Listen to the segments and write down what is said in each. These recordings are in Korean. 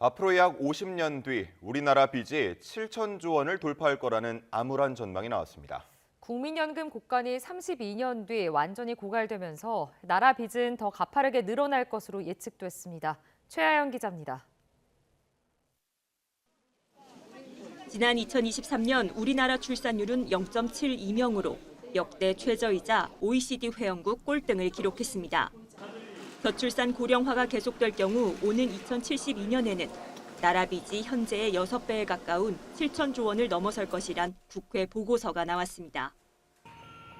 앞으로 약 50년 뒤 우리나라 빚이 7천조 원을 돌파할 거라는 암울한 전망이 나왔습니다. 국민연금 곡간이 32년 뒤 완전히 고갈되면서 나라 빚은 더 가파르게 늘어날 것으로 예측됐습니다. 최하영 기자입니다. 지난 2023년 우리나라 출산율은 0.72명으로 역대 최저이자 OECD 회원국 꼴등을 기록했습니다. 저출산 고령화가 계속될 경우 오는 2072년에는 나라 빚이 현재의 6배에 가까운 7천조 원을 넘어설 것이란 국회 보고서가 나왔습니다.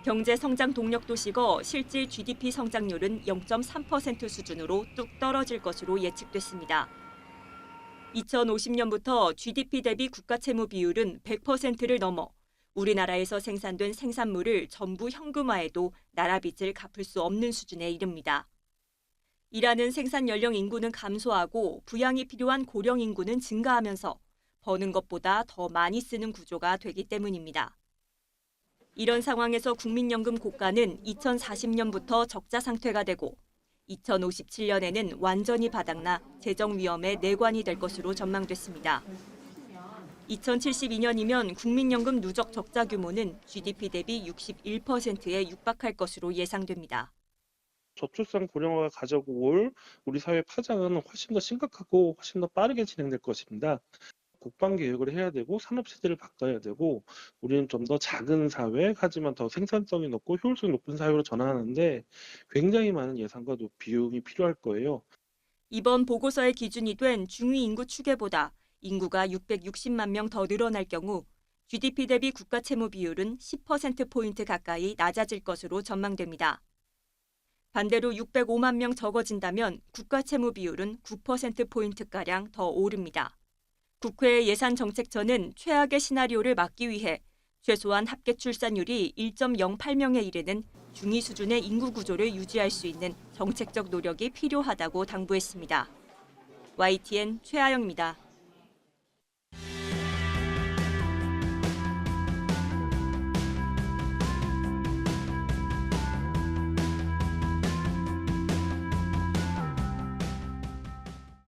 경제 성장 동력도 식어 실질 GDP 성장률은 0.3% 수준으로 뚝 떨어질 것으로 예측됐습니다. 2050년부터 GDP 대비 국가 채무 비율은 100%를 넘어 우리나라에서 생산된 생산물을 전부 현금화해도 나라 빚을 갚을 수 없는 수준에 이릅니다. 일하는 생산 연령 인구는 감소하고 부양이 필요한 고령 인구는 증가하면서 버는 것보다 더 많이 쓰는 구조가 되기 때문입니다. 이런 상황에서 국민연금 고가는 2040년부터 적자 상태가 되고 2057년에는 완전히 바닥나 재정 위험에 내관이 될 것으로 전망됐습니다. 2072년이면 국민연금 누적 적자 규모는 GDP 대비 61%에 육박할 것으로 예상됩니다. 저출산 고령화가 가져고 올 우리 사회 파장은 훨씬 더 심각하고 훨씬 더 빠르게 진행될 것입니다. 국방 개혁을 해야 되고 산업 체제를 바꿔야 되고 우리는 좀 더 작은 사회 하지만 더 생산성이 높고 효율성이 높은 사회로 전환하는데 굉장히 많은 예산과 비용이 필요할 거예요. 이번 보고서의 기준이 된 중위 인구 추계보다 인구가 660만 명 더 늘어날 경우 GDP 대비 국가 채무 비율은 10%포인트 가까이 낮아질 것으로 전망됩니다. 반대로 605만 명 적어진다면 국가 채무 비율은 9%포인트가량 더 오릅니다. 국회 예산정책처는 최악의 시나리오를 막기 위해 최소한 합계 출산율이 1.08명에 이르는 중위 수준의 인구 구조를 유지할 수 있는 정책적 노력이 필요하다고 당부했습니다. YTN 최하영입니다.